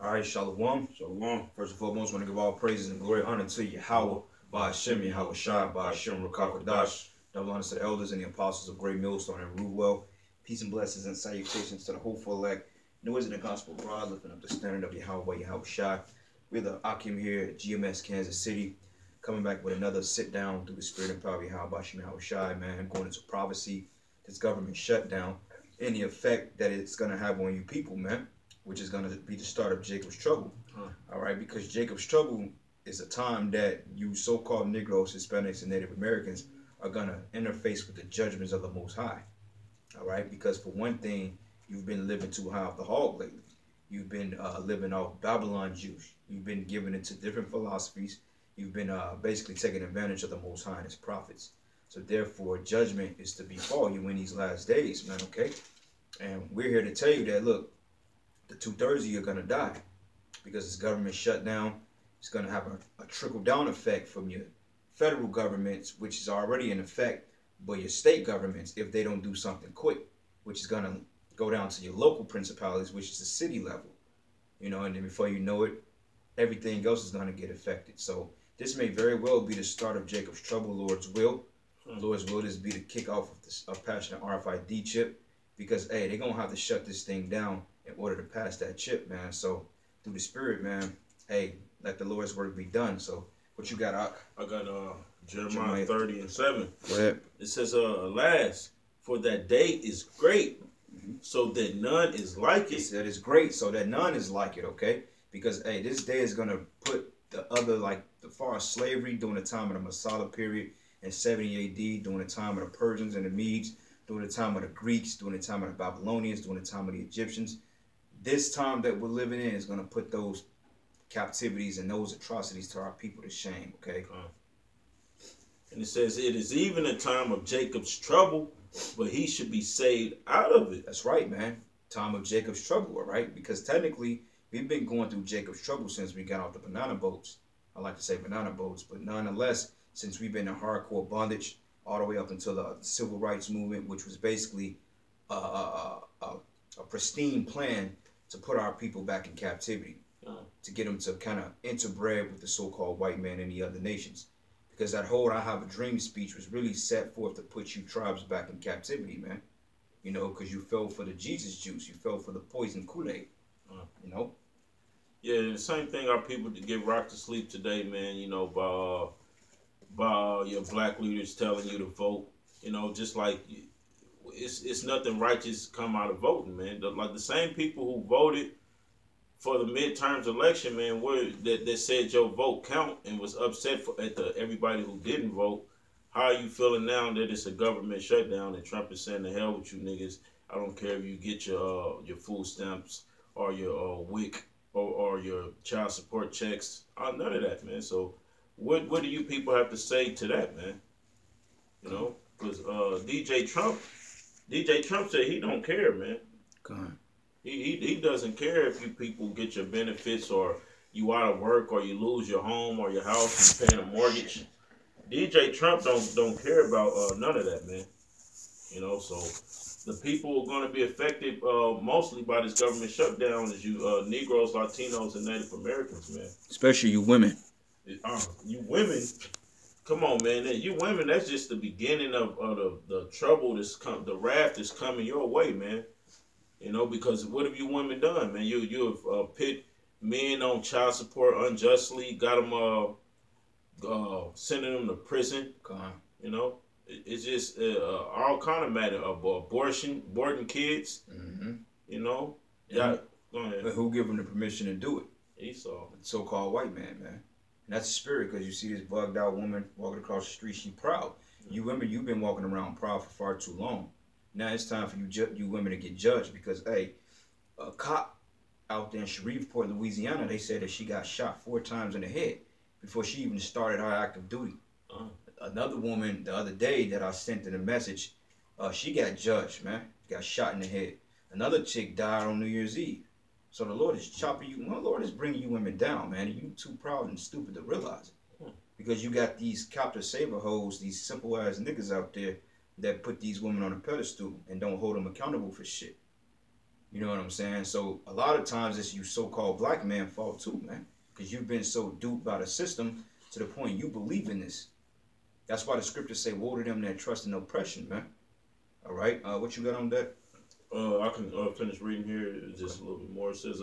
All right, Shalom. Shalom. First and foremost, I want to give all praises and glory honor to Yahweh, by Hashem, Yahweh Shai, by Hashem, Rakakadash. Double honors to the elders and the apostles of Great Millstone and Ruwell. Peace and blessings and salutations to the hopeful elect. New is in the gospel of God, lifting up the standard of Yahweh, Yahweh Shai. We're the Akim here at GMS, Kansas City, coming back with another sit down through the spirit and power of Yahweh, Hashem, Yahweh Shai, man, going into prophecy, this government shutdown, and the effect that it's going to have on you people, man, which is going to be the start of Jacob's trouble. All right, because Jacob's trouble is a time that you so-called Negroes, Hispanics, and Native Americans are going to interface with the judgments of the Most High. All right, because for one thing, you've been living too high off the hog lately. You've been living off Babylon juice. You've been giving into different philosophies. You've been basically taking advantage of the Most High and His prophets. So therefore, judgment is to befall you in these last days, man, okay? And we're here to tell you that, look, the 2/3 of you are going to die because this government shutdown is going to have a trickle-down effect from your federal governments, which is already in effect, but your state governments, if they don't do something quick, which is going to go down to your local principalities, which is the city level, you know, and then before you know it, everything else is going to get affected. So this may very well be the start of Jacob's trouble, Lord's will. Lord's will is be the kickoff of this passionate RFID chip, because, hey, they're going to have to shut this thing down in order to pass that chip, man. So through the spirit, man, hey, let the Lord's work be done. So what you got, Ak? I got Jeremiah 30:7. Go ahead. It says, alas, for that day is great, so that none is like it. That is great, so that none is like it, okay? Because, hey, this day is going to put the other, like, the far as slavery during the time of the Masala period in 70 AD, during the time of the Persians and the Medes, during the time of the Greeks, during the time of the Babylonians, during the time of the Egyptians. This time that we're living in is going to put those captivities and those atrocities to our people to shame, okay? And it says, it is even a time of Jacob's trouble, but he should be saved out of it. That's right, man. Time of Jacob's trouble, all right? Because technically, we've been going through Jacob's trouble since we got off the banana boats. I like to say banana boats, but nonetheless, since we've been in hardcore bondage all the way up until the civil rights movement, which was basically a pristine plan to put our people back in captivity, to get them to kind of interbred with the so-called white man and the other nations. Because that whole I Have a Dream speech was really set forth to put you tribes back in captivity, man. You know, because you fell for the Jesus juice. You fell for the poison Kool-Aid, you know? Yeah, the same thing our people to get rocked to sleep today, man, you know, by your black leaders telling you to vote. You know, just like it's nothing righteous come out of voting, man. Like the same people who voted for the midterms election, man, that said your vote count and was upset at everybody who didn't vote. How are you feeling now that it's a government shutdown and Trump is saying, "The hell with you niggas. I don't care if you get your food stamps or your WIC or your child support checks. None of that, man." So what do you people have to say to that, man? You know, because DJ Trump said he don't care, man. God. He doesn't care if you people get your benefits or you out of work or you lose your home or your house, you paying a mortgage. DJ Trump don't care about none of that, man. You know, so the people who are going to be affected mostly by this government shutdown is you Negroes, Latinos, and Native Americans, man. Especially you women. You women, come on, man. You women, that's just the beginning of the trouble the wrath that's coming your way, man. You know, because what have you women done, man? You have pit men on child support unjustly, got them sending them to prison. God. You know, it's just all kind of matter of aborting kids. You know, Yeah. Go ahead. But who give them the permission to do it? Esau. The so-called white man, man. And that's the spirit, because you see this bugged out woman walking across the street, she proud. You women, you've been walking around proud for far too long. Now it's time for you women to get judged, because, hey, a cop out there in Shreveport, Louisiana, they said that she got shot 4 times in the head before she even started her active duty. Another woman the other day that I sent in a message, she got judged, man. Got shot in the head. Another chick died on New Year's Eve. So the Lord is chopping you. My Lord is bringing you women down, man. And you too proud and stupid to realize it. Because you got these captive saver hoes, these simple ass niggas out there that put these women on a pedestal and don't hold them accountable for shit. You know what I'm saying? So a lot of times it's you so-called black man fault too, man, because you've been so duped by the system to the point you believe in this. That's why the scriptures say, "Woe to them that trust in oppression," man. All right, what you got on that? I can finish reading here just a little bit more. It says,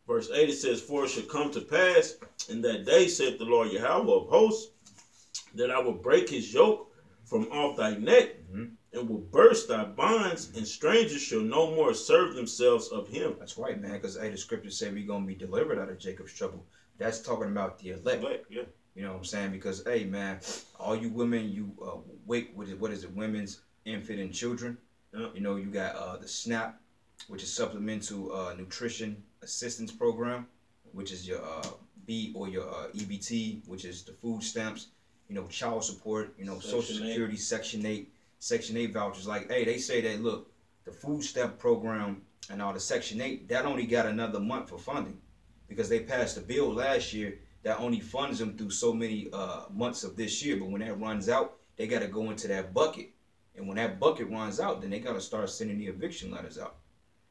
verse 8, it says, "For it should come to pass in that day, saith the Lord Yahweh of hosts, that I will break his yoke from off thy neck, and will burst thy bonds, and strangers shall no more serve themselves of him." That's right, man, because the scriptures say we're gonna be delivered out of Jacob's trouble. That's talking about the elect. Yeah. You know what I'm saying? Because hey, man, all you women, you wake what is it? Women's infant and children. Yeah. You know, you got the SNAP, which is Supplemental Nutrition Assistance Program, which is your B or your EBT, which is the food stamps. You know, child support. You know, Social Security, Section 8 vouchers. Like, hey, they say that look, the food stamp program and all the Section 8 that only got another month for funding, because they passed a bill last year that only funds them through so many months of this year. But when that runs out, they got to go into that bucket. And when that bucket runs out, then they got to start sending the eviction letters out.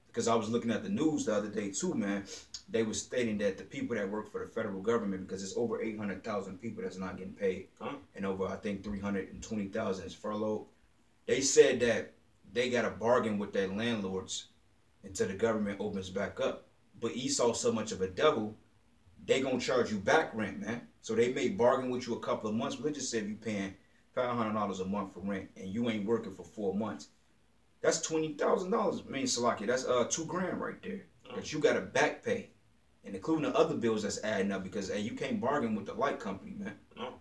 Because I was looking at the news the other day too, man. They were stating that the people that work for the federal government, because it's over 800,000 people that's not getting paid, and over, I think, 320,000 is furloughed. They said that they got to bargain with their landlords until the government opens back up. But Esau so much of a devil, they gonna charge you back rent, man. So they may bargain with you a couple of months, but let's just say if you paying $500 a month for rent and you ain't working for 4 months, that's $20,000. I mean, Salaki, that's $2,000 right there that you gotta back pay, and including the other bills that's adding up, because hey, you can't bargain with the light company, man. No.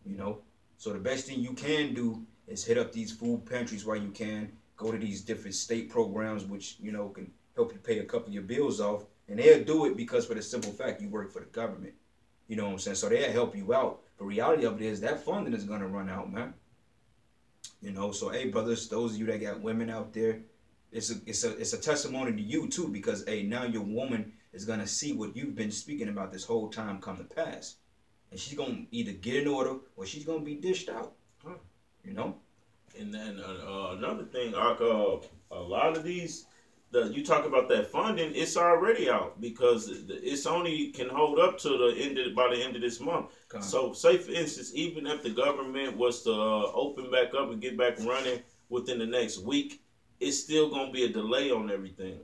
You know, so the best thing you can do is hit up these food pantries while you can. Go to these different state programs, which you know can help you pay a couple of your bills off, and they'll do it because for the simple fact you work for the government. You know what I'm saying? So they'll help you out. The reality of it is that funding is gonna run out, man. You know, so hey, brothers, those of you that got women out there, it's a testimony to you too, because hey, now your woman is gonna see what you've been speaking about this whole time come to pass, and she's gonna either get in order or she's gonna be dished out. You know. And then another thing, a lot of these, you talk about that funding, it's already out, because it's only can hold up to the end by the end of this month. So, say for instance, even if the government was to open back up and get back running within the next week, it's still gonna be a delay on everything.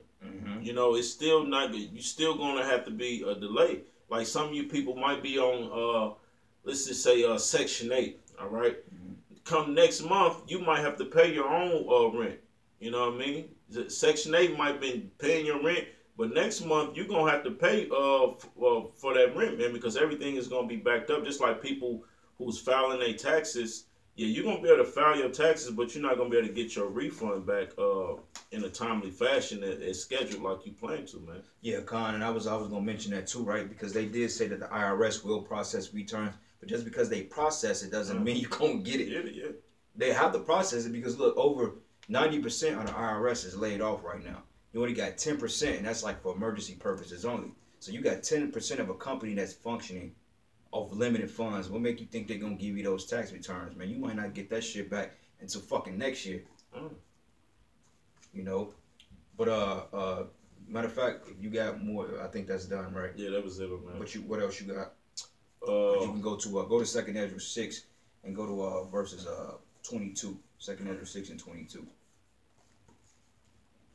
You know, it's still not. You still gonna have to be a delay. Like some of you people might be on, let's just say, Section 8. All right. Come next month, you might have to pay your own rent. You know what I mean? Section 8 might have been paying your rent, but next month you're going to have to pay for that rent, man, because everything is going to be backed up. Just like people who's filing their taxes, yeah, you're going to be able to file your taxes, but you're not going to be able to get your refund back in a timely fashion as scheduled like you plan to, man. Yeah, Con, and I was going to mention that too, right? Because they did say that the IRS will process returns. But just because they process it doesn't mean you're going to get it. Yeah. They have to process it because, look, over 90% of the IRS is laid off right now. You only got 10%, and that's like for emergency purposes only. So you got 10% of a company that's functioning off limited funds. What make you think they're going to give you those tax returns, man? You might not get that shit back until fucking next year. You know? But, matter of fact, if you got more, I think that's done, right? Yeah, that was it, man. What else you got? You can go to 2nd Ezra 6 and go to verses 22. 2nd Ezra 6 and 22.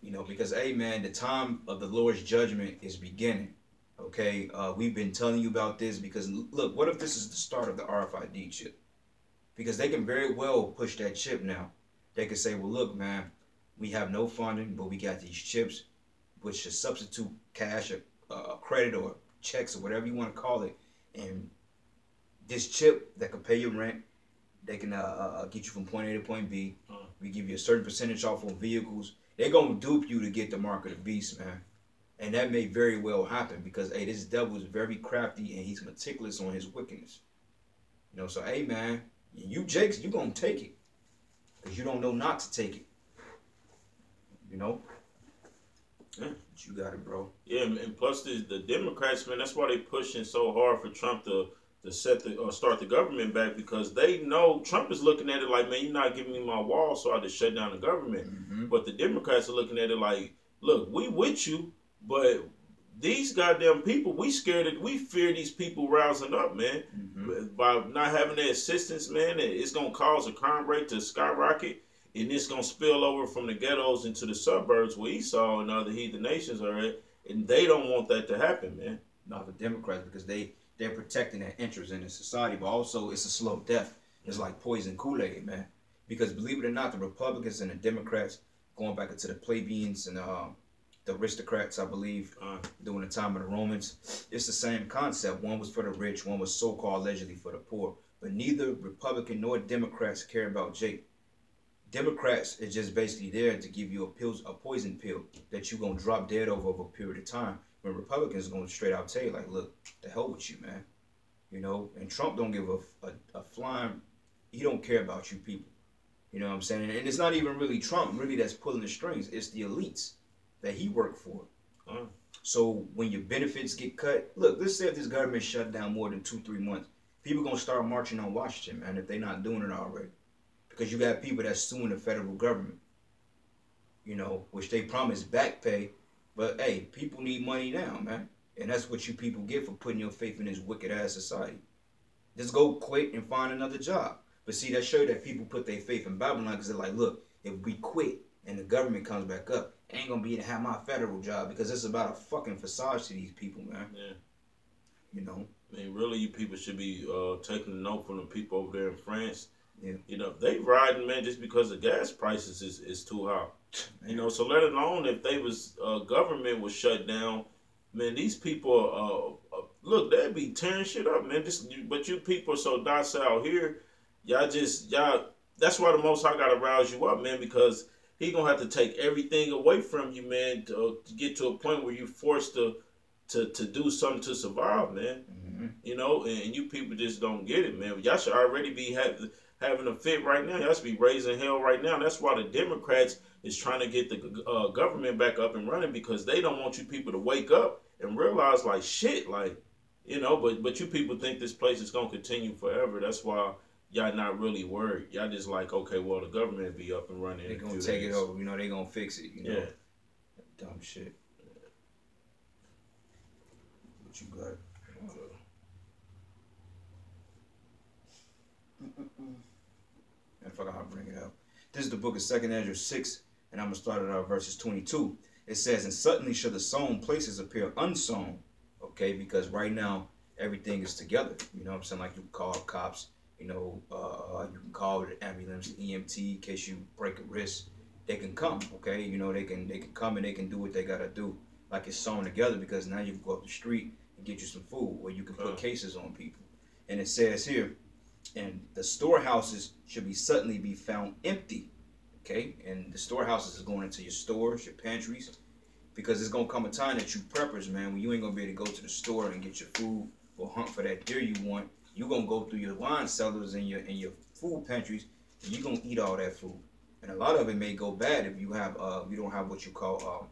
You know, because hey man, the time of the Lord's judgment is beginning. Okay, we've been telling you about this because look, what if this is the start of the RFID chip? Because they can very well push that chip now. They can say, well, look, man, we have no funding, but we got these chips, which should substitute cash or credit or checks or whatever you want to call it, and this chip that can pay your rent, they can get you from point A to point B. We give you a certain percentage off on vehicles. They're going to dupe you to get the mark of the beast, man. And that may very well happen because, hey, this devil is very crafty and he's meticulous on his wickedness. You know, so, hey, man, you Jakes, you going to take it because you don't know not to take it. You know? Yeah, but you got it, bro. Yeah, and plus the Democrats, man, that's why they pushing so hard for Trump to start the government back, because they know Trump is looking at it like, man, you're not giving me my wall, so I just shut down the government. But the Democrats are looking at it like, look, we with you, but these goddamn people, we fear these people rousing up, man. By not having their assistance, man, it's gonna cause a crime rate to skyrocket, and it's gonna spill over from the ghettos into the suburbs where Esau and other heathen nations are at, and they don't want that to happen, man. Not the Democrats, because they're protecting their interests in the society, but also it's a slow death. It's like poison Kool-Aid, man. Because believe it or not, the Republicans and the Democrats, going back into the plebeians and the aristocrats, I believe, during the time of the Romans, it's the same concept. One was for the rich, one was so-called allegedly for the poor. But neither Republican nor Democrats care about Jake. Democrats is just basically there to give you a poison pill that you're gonna drop dead over a period of time. When Republicans are gonna straight out tell you, like, look, the hell with you, man. You know, and Trump don't give a flying, he don't care about you people. You know what I'm saying? And it's not even really Trump really that's pulling the strings. It's the elites that he worked for. So when your benefits get cut, look, let's say if this government shut down more than 2-3 months, people gonna start marching on Washington, man, if they're not doing it already. Because you got people that's suing the federal government, you know, which they promise back pay. But, hey, people need money now, man. And that's what you people get for putting your faith in this wicked-ass society. Just go quit and find another job. But see, that shows that people put their faith in Babylon because they're like, look, if we quit and the government comes back up, I ain't going to be able to have my federal job because it's about a fucking facade to these people, man. Yeah. You know? I mean, really, you people should be taking a note from the people over there in France. Yeah. You know, they riding, man, just because the gas prices is too high. Man. You know, so let alone if they was government was shut down, man, these people look, they'd be tearing shit up, man. But you people are so docile here, y'all. That's why the Most High gotta rouse you up, man, because he gonna have to take everything away from you, man, to get to a point where you're forced to do something to survive, man. You know, and you people just don't get it, man. Y'all should already be having a fit right now. Y'all should be raising hell right now. That's why the Democrats is trying to get the government back up and running, because they don't want you people to wake up and realize, like, shit, like, you know, but you people think this place is going to continue forever. That's why y'all not really worried. Y'all just like, okay, well, the government will be up and running. They're going to take it over. You know, they're going to fix it, you know. Yeah. Dumb shit. What you got? And fuck, I'll bring it up. This is the book of 2nd Ezra 6, and I'm going to start at verses 22. It says, and suddenly shall the sown places appear unsown. Okay, because right now, everything is together. You know what I'm saying? Like, you can call cops, you know, you can call the ambulance, EMT, in case you break a wrist. They can come, okay? You know, they can come and they can do what they got to do. Like, it's sewn together, because now you can go up the street and get you some food, or you can put cases on people. And it says here, and the storehouses should be suddenly be found empty. Okay, and the storehouses is going into your stores, your pantries, because it's gonna come a time that you preppers, man, when you ain't gonna be able to go to the store and get your food or hunt for that deer you want. You gonna go through your wine cellars and your food pantries, and you gonna eat all that food. And a lot of it may go bad if you have you don't have what you call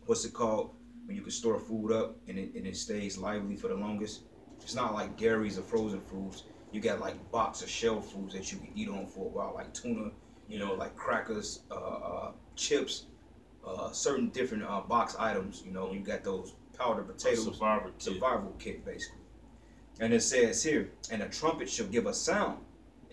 what's it called when you can store food up and it stays lively for the longest. It's not like Gary's or frozen foods. You got like box or shell foods that you can eat on for a while, like tuna, you know, like crackers, chips, certain different box items. You know, you got those powdered potatoes, survival kit basically. And it says here, and a trumpet shall give a sound,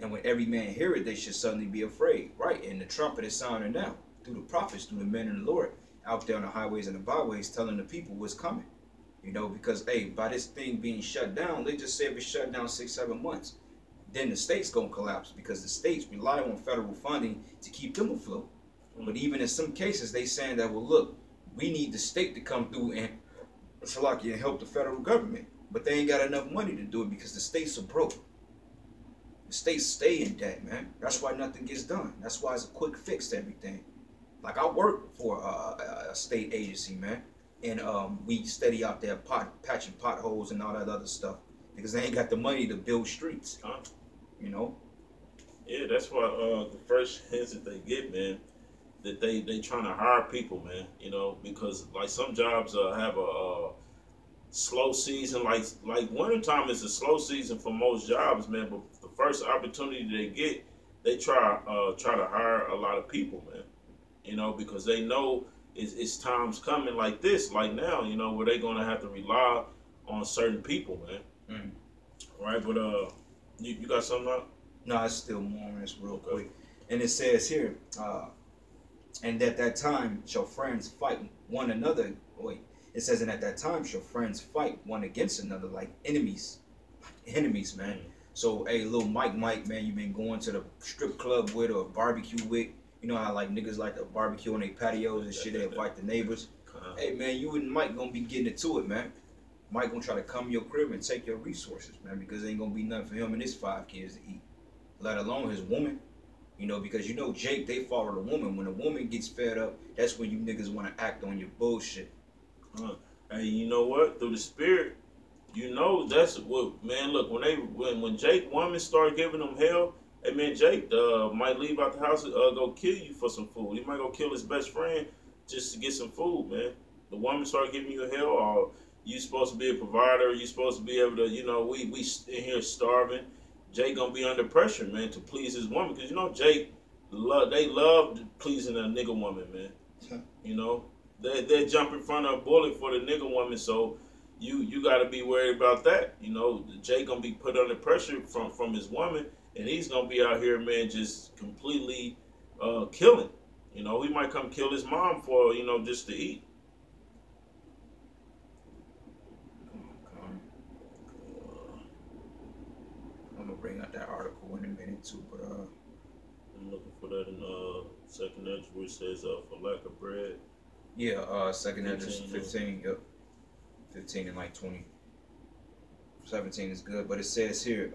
and when every man hear it, they should suddenly be afraid. Right, and the trumpet is sounding now through the prophets, through the men of the Lord, out there on the highways and the byways, telling the people what's coming. You know, because, hey, by this thing being shut down, they just say if it's shut down 6-7 months, then the state's going to collapse, because the states rely on federal funding to keep them afloat. But even in some cases, they saying that, well, look, we need the state to come through and help the federal government. But they ain't got enough money to do it because the states are broke. The states stay in debt, man. That's why nothing gets done. That's why it's a quick fix to everything. Like, I work for a state agency, man. And we steady out there patching potholes and all that other stuff, because they ain't got the money to build streets. You know? Yeah, that's why the first chance that they get, man, that they trying to hire people, man. You know, because like some jobs have a slow season. Like wintertime is a slow season for most jobs, man. But the first opportunity they get, they try to hire a lot of people, man. You know, because they know it's times coming like this, like now, you know, where they're gonna have to rely on certain people, man. Right, but you got something up? No, it's still more on this real quick. And it says here, and at that time shall friends fight one another. Wait, it says, and at that time shall friends fight one against another like enemies. Like enemies, man. So, hey, little Mike, man, you been going to the strip club with or barbecue with. You know how like niggas like to barbecue on their patios and shit, they invite the neighbors. Hey, man, you and Mike gonna be getting into it, man. Mike gonna try to come to your crib and take your resources, man, because ain't gonna be nothing for him and his 5 kids to eat, let alone his woman. You know, because you know Jake, they follow the woman. When a woman gets fed up, that's when you niggas want to act on your bullshit. Hey, you know what? Through the spirit, you know that's what, man. Look, when Jake woman start giving them hell, hey man, Jake might leave out the house, go kill you for some food. He might go kill his best friend just to get some food, man. The woman start giving you hell, or you supposed to be a provider, you supposed to be able to, you know, we in here starving. Jake gonna be under pressure, man, to please his woman, because you know Jake, they love pleasing a nigga woman, man. You know, they jump in front of a bullet for the nigga woman, so you got to be worried about that. You know, Jake gonna be put under pressure from his woman, and he's gonna be out here, man, just completely killing. You know, he might come kill his mom for, you know, just to eat. I'm gonna bring out that article in a minute too, but I'm looking for that in 2nd Ezra where it says for lack of bread. Yeah, 2nd Ezra 15, yep. 15 and like 20. 17 is good, but it says here,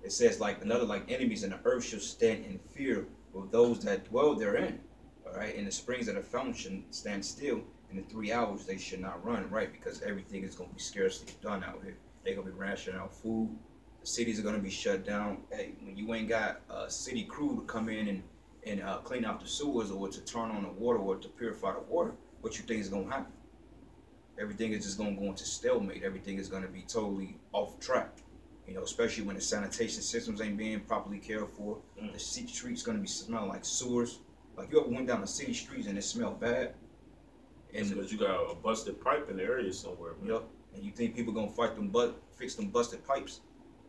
it says like another like enemies in the earth shall stand in fear of those that dwell therein. All right, and the springs of the fountain should stand still. In the 3 hours they should not run, right? Because everything is gonna be scarcely done out here. They're gonna be rationing out food. The cities are gonna be shut down. Hey, when you ain't got a city crew to come in and clean out the sewers or to turn on the water or to purify the water, what you think is gonna happen? Everything is just gonna go into stalemate. Everything is gonna be totally off track. You know, especially when the sanitation systems ain't being properly cared for. The city streets gonna be smelling like sewers. Like you ever went down the city streets and it smelled bad? And because you got a busted pipe in the area somewhere, man. Yep. And you think people gonna fix them busted pipes?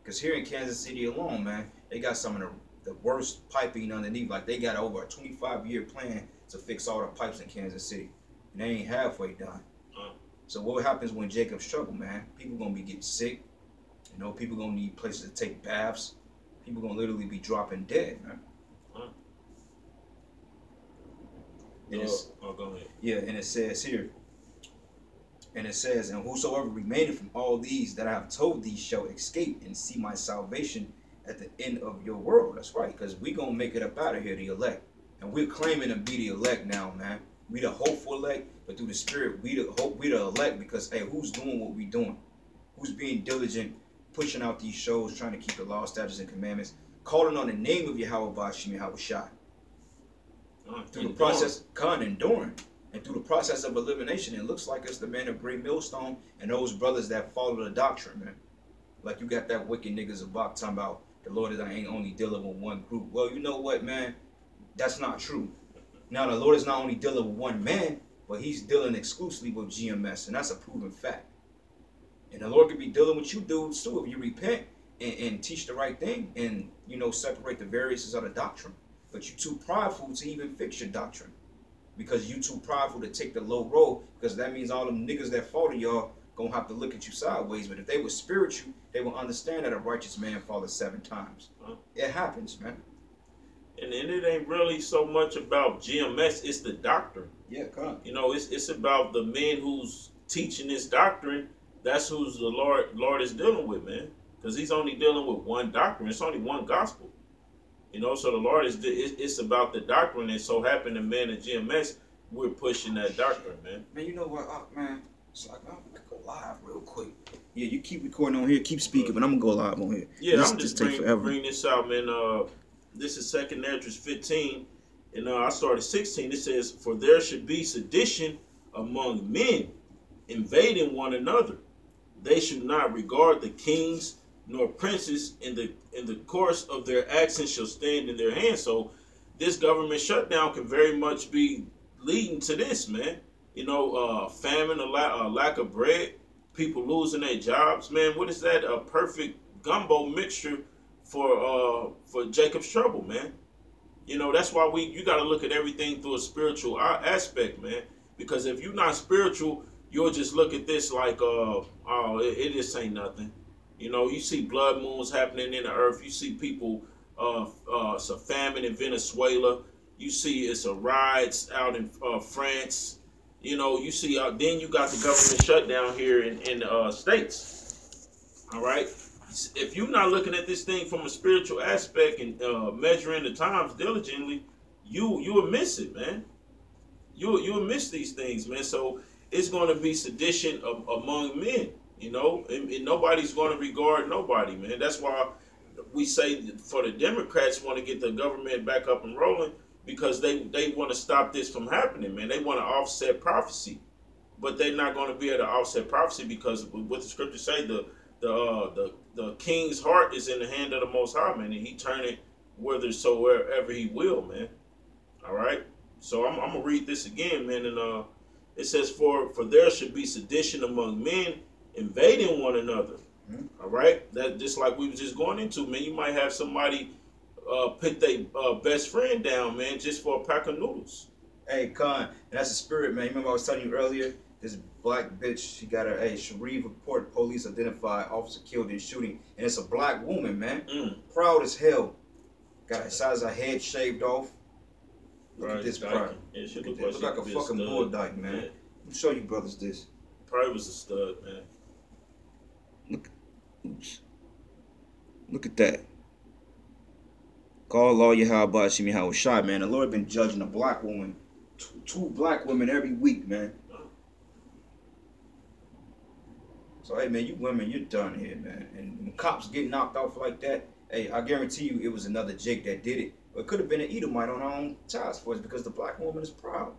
Because here in Kansas City alone, man, they got some of the worst piping underneath. Like they got over a 25-year plan to fix all the pipes in Kansas City, and they ain't halfway done. So what happens when Jacob struggle, man? People gonna be getting sick. You know, people gonna need places to take baths. People gonna literally be dropping dead, man. And go ahead. Yeah, and it says here, and it says, and whosoever remaineth from all these that I have told thee shall escape and see my salvation at the end of your world. That's right, because we gonna make it up out of here, the elect. And we're claiming to be the elect now, man. We the hopeful elect, but through the spirit, we the elect, because hey, who's doing what we doing? Who's being diligent, pushing out these shows, trying to keep the law, statutes, and commandments, calling on the name of Yahweh Bashim Yahweh Shai. Through the process, enduring. And through the process of elimination, it looks like it's the man of great millstone and those brothers that follow the doctrine, man. Like you got that wicked niggas about talking about the Lord is ain't only dealing with one group. Well, you know what, man? That's not true. Now, the Lord is not only dealing with one man, but he's dealing exclusively with GMS, and that's a proven fact. And the Lord could be dealing with you dudes too if you repent and teach the right thing and, you know, separate the variances of the doctrine. But you too prideful to even fix your doctrine. Because you too prideful to take the low road, because that means all them niggas that follow y'all gonna have to look at you sideways. But if they were spiritual, they will understand that a righteous man falleth 7 times. It happens, man. And it ain't really so much about GMS, it's the doctrine. Yeah, come on. You know, it's about the man who's teaching this doctrine. That's who's the Lord is dealing with, man. Because he's only dealing with one doctrine. It's only one gospel. You know, so the Lord it's about the doctrine. And so happened to man at GMS, we're pushing that doctrine, man. Man, you know what, man? It's like, I'm gonna go live real quick. Yeah, you keep recording on here, keep speaking, but I'm gonna go live on here. Yeah, I'm just bring this out, man. This is 2nd Ezra 15, and I started 16. It says, "For there should be sedition among men, invading one another. They should not regard the kings nor princes. In the course of their actions shall stand in their hands." So, this government shutdown can very much be leading to this, man. You know, famine, a lack of bread, people losing their jobs, man. What is that? A perfect gumbo mixture for Jacob's trouble, man. You know, that's why you got to look at everything through a spiritual aspect, man. Because if you're not spiritual, you'll just look at this like, oh, it just ain't nothing. You know, you see blood moons happening in the earth. You see people, it's a famine in Venezuela. You see it's a riots out in France. You know, you see, then you got the government shutdown here in the States. All right. If you're not looking at this thing from a spiritual aspect and measuring the times diligently, you will miss it, man. You will miss these things, man. So it's going to be sedition among men, you know, and nobody's going to regard nobody, man. That's why we say for the Democrats want to get the government back up and rolling, because they want to stop this from happening, man. They want to offset prophecy, but they're not going to be able to offset prophecy, because what the scriptures say, the king's heart is in the hand of the Most High, man, and he turn it whithersoever he will, man. All right. So I'm gonna read this again, man, and it says, for there should be sedition among men, invading one another. Mm-hmm. All right. That just like we was just going into, man. You might have somebody put their best friend down, man, just for a pack of noodles. Hey, Con, that's the spirit, man. Remember I was telling you earlier, this black bitch, she got her, Sharif report, police identified, officer killed in shooting, and it's a black woman, man. Proud as hell. Got her size of her head shaved off. Look at this pride. Yeah, look like a fucking bull dyke, man. Yeah. Let me show you brothers this. Probably was a stud, man. Look at that. Call all Yahweh Shimi how was shot, man. The Lord been judging a black woman, two black women every week, man. So hey, man, you women, you're done here, man. And when cops get knocked off like that, hey, I guarantee you it was another Jake that did it. Or it could have been an Edomite on our own task force, because the black woman is proud.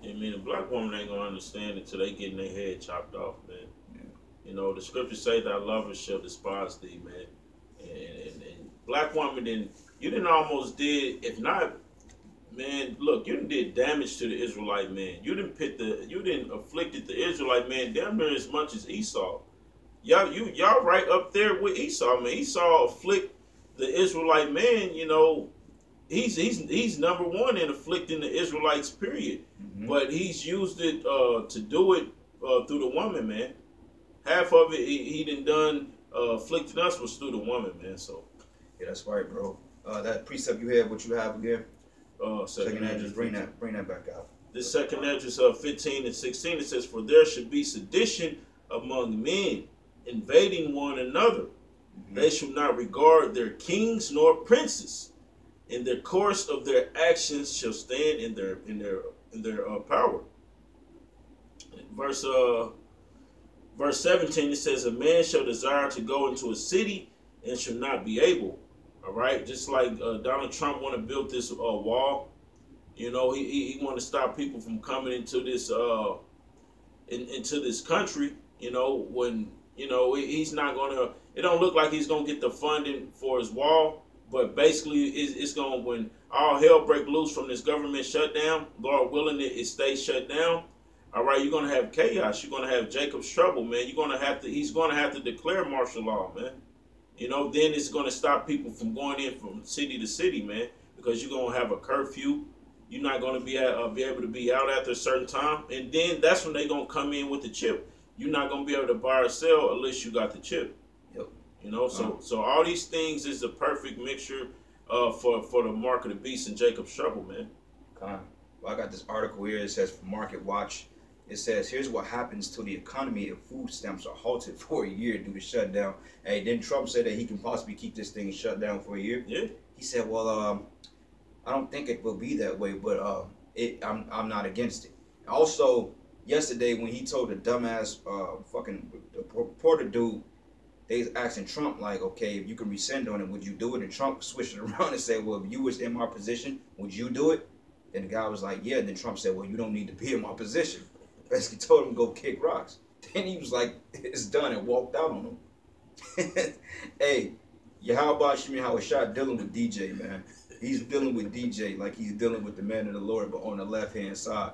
I mean, the black woman ain't gonna understand until they getting their head chopped off, man. Yeah. You know, the scriptures say that lovers shall despise thee, man. And black woman, you didn't almost did, if not, man, look, you did damage to the Israelite man. You didn't afflicted the Israelite man damn near as much as Esau. Y'all right up there with Esau, man. Esau afflict the Israelite man, you know. He's number one in afflicting the Israelites, period. Mm-hmm. But he's used it to do it through the woman, man. Half of it he done afflicting us was through the woman, man. So yeah, that's right, bro. That precept you had, what you have again? Second address, bring that back out. This second address 15 and 16, it says, for there should be sedition among men, invading one another. Mm-hmm. They shall not regard their kings nor princes. In the course of their actions shall stand in their power. Verse 17, it says, a man shall desire to go into a city and shall not be able. All right, just like Donald Trump want to build this wall. You know, he want to stop people from coming into this into this country. You know, when he's not gonna. It don't look like he's gonna get the funding for his wall. But basically, it's going, when all hell break loose from this government shutdown, Lord willing, it stays shut down. All right, you're going to have chaos. You're going to have Jacob's trouble, man. He's going to have to declare martial law, man. You know, then it's going to stop people from going in from city to city, man, because you're going to have a curfew. You're not going to be able to be out after a certain time. And then that's when they're going to come in with the chip. You're not going to be able to buy or sell unless you got the chip. Yep. You know, so all these things is the perfect mixture for the mark of the beast and Jacob's trouble, man. Well, I got this article here. It says from Market Watch. It says, here's what happens to the economy if food stamps are halted for a year due to shutdown. Hey, then Trump said that he can possibly keep this thing shut down for a year. Yeah. He said, well, I don't think it will be that way, but I'm not against it. Also, yesterday when he told the dumbass the reporter dude, they was asking Trump, like, okay, if you can rescind on it, would you do it? And Trump switched it around and said, well, if you was in my position, would you do it? Then the guy was like, yeah. Then Trump said, well, you don't need to be in my position. Basically told him to go kick rocks. Then he was like, it's done, and walked out on him. Hey, Yahweh Shimi how was shot dealing with DJ, man. He's dealing with DJ like he's dealing with the man of the Lord, but on the left hand side.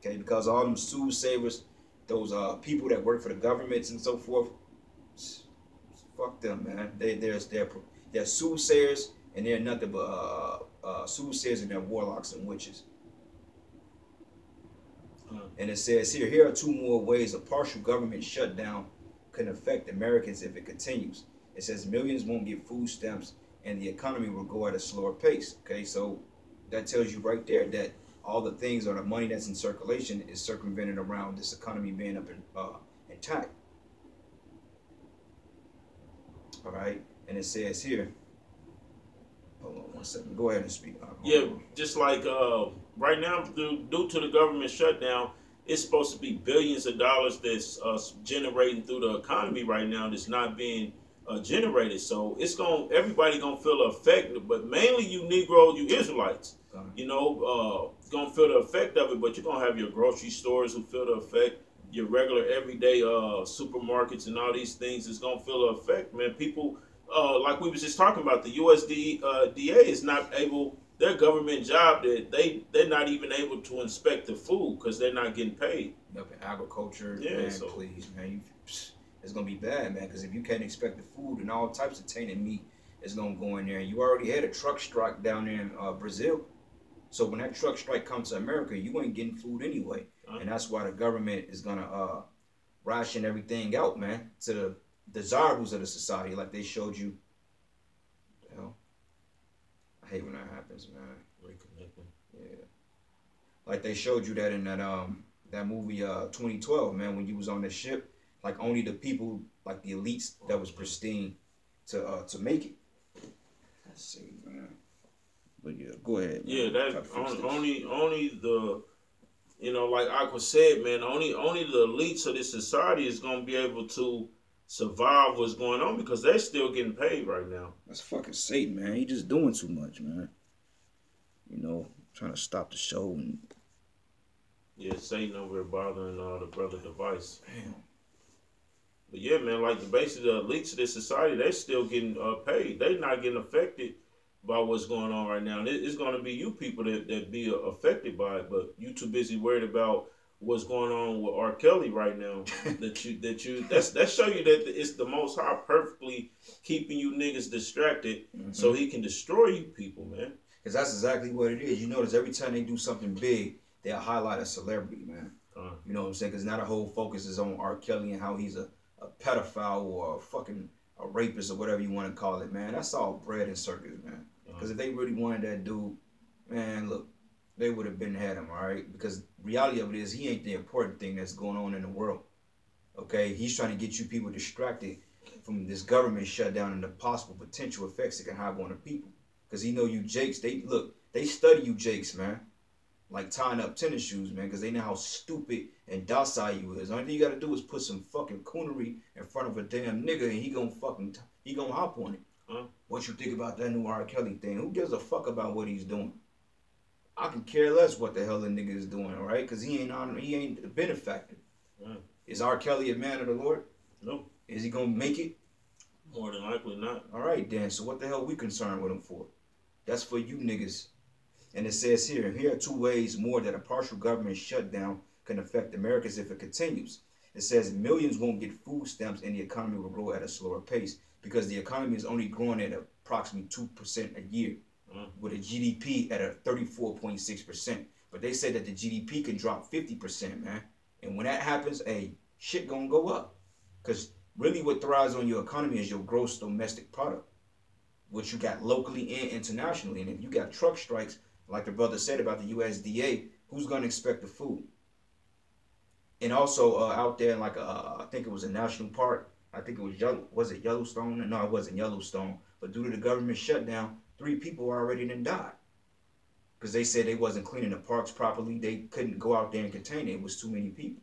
Okay, because all them soothsayers, those people that work for the governments and so forth, fuck them, man. They're soothsayers, and they're nothing but soothsayers, and they're warlocks and witches. And it says here are two more ways a partial government shutdown can affect Americans if it continues. It says millions won't get food stamps, and the economy will go at a slower pace. Okay, so that tells you right there that all the things or the money that's in circulation is circumvented around this economy being up intact. All right, and it says here. Hold on 1 second. Go ahead and speak. Yeah, just like right now, due to the government shutdown, it's supposed to be billions of dollars that's generating through the economy right now that's not being generated. So everybody gonna feel the effect, but mainly you Negroes, you Israelites, gonna feel the effect of it. But you're gonna have your grocery stores who feel the effect. Your regular everyday supermarkets and all these things is gonna feel the effect, man. People. Like we was just talking about, the USDA is not able. Their government job that they're not even able to inspect the food because they're not getting paid. Up in agriculture, yeah, man, please, man, it's gonna be bad, man. Because if you can't inspect the food and all types of tainted meat is gonna go in there, and you already had a truck strike down there in Brazil. So when that truck strike comes to America, you ain't getting food anyway, and that's why the government is gonna ration everything out, man, to the desirables of the society, like they showed you. Hell, I hate when that happens, man. Reconnecting. Yeah, like they showed you that in that movie 2012, man, when you was on the ship, like only the people, like the elites that was pristine to make it. Let's see, man. But yeah, go ahead, man. Yeah, that's only the, like Aqua said, man, only the elites of this society is gonna be able to survive what's going on because they're still getting paid right now. That's fucking Satan, man. He just doing too much, man. Trying to stop the show and. Yeah, Satan over here bothering the brother Device. Damn. But yeah, man, like the elites of this society, they're still getting paid. They're not getting affected by what's going on right now. And it's going to be you people that be affected by it, but you too busy worried about what's going on with R. Kelly right now. that show you that it's the Most High perfectly keeping you niggas distracted so he can destroy you people, man. Because that's exactly what it is. You notice every time they do something big, they'll highlight a celebrity, man. You know what I'm saying? Because now the whole focus is on R. Kelly and how he's a pedophile or a rapist or whatever you want to call it, man. That's all bread and circus, man. Because if they really wanted that dude, man, look, they would have had him, all right? Because reality of it is he ain't the important thing that's going on in the world, okay? He's trying to get you people distracted from this government shutdown and the possible potential effects it can have on the people. Because he know you jakes, they study you jakes, man. Like tying up tennis shoes, man, because they know how stupid and docile you is. Only thing you got to do is put some fucking coonery in front of a damn nigga and he gonna hop on it. What you think about that new R. Kelly thing? Who gives a fuck about what he's doing? I can care less what the hell the nigga is doing, all right? Because he ain't a benefactor. Is R. Kelly a man of the Lord? No. Is he gonna make it? More than likely not. All right, then. So what the hell we concerned with him for? That's for you niggas. And it says here are 2 ways more that a partial government shutdown can affect Americans if it continues. It says millions won't get food stamps and the economy will grow at a slower pace because the economy is only growing at approximately 2% a year with a GDP at a 34.6%. But they say that the GDP can drop 50%, man. And when that happens, shit gonna go up. Because really what thrives on your economy is your gross domestic product, which you got locally and internationally. And if you got truck strikes, like the brother said about the USDA, who's going to expect the food? And also out there in I think it was a national park. I think it was it Yellowstone? No, it wasn't Yellowstone. But due to the government shutdown, 3 people already done died. Because they said they wasn't cleaning the parks properly. They couldn't go out there and contain it. It was too many people.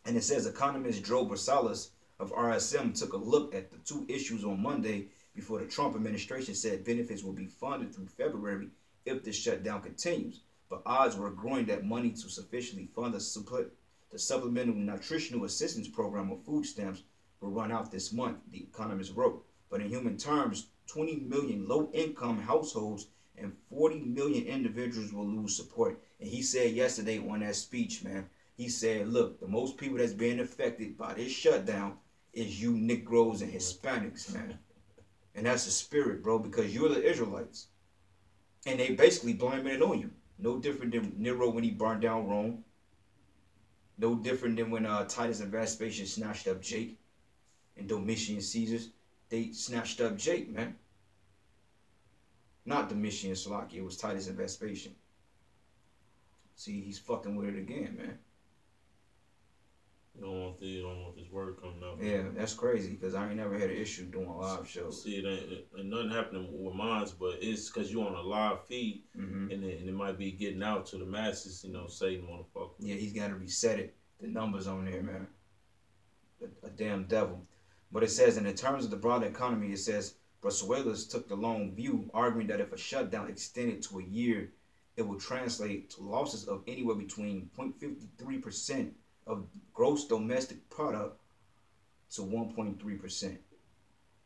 And it says economist Joe Barsalas of RSM took a look at the 2 issues on Monday before the Trump administration said benefits will be funded through February if the shutdown continues. But odds were growing that money to sufficiently fund the Supplemental Nutritional Assistance Program of food stamps will run out this month, the economist wrote. But in human terms, 20 million low-income households and 40 million individuals will lose support. And he said yesterday on that speech, man, he said, look, the most people that's being affected by this shutdown is you Negroes and Hispanics, man. And that's the spirit, bro, because you're the Israelites. And they basically blaming it on you. No different than Nero when he burned down Rome. No different than when Titus and Vespasian snatched up Jake. And Domitian Caesars, they snatched up Jake, man. Not Domitian Salaki, it was Titus and Vespasian. See, he's fucking with it again, man. You don't want this word coming up. Yeah, that's crazy because I ain't never had an issue doing live shows. See, it ain't nothing happening with mine, but it's because you're on a live feed, and it might be getting out to the masses. You know, Satan want to fuck with. Yeah, he's got to reset it. The numbers on there, man. A damn devil. But it says, in the terms of the broader economy, it says, Venezuelans took the long view, arguing that if a shutdown extended to a year, it would translate to losses of anywhere between 0.53% of gross domestic product to 1.3%.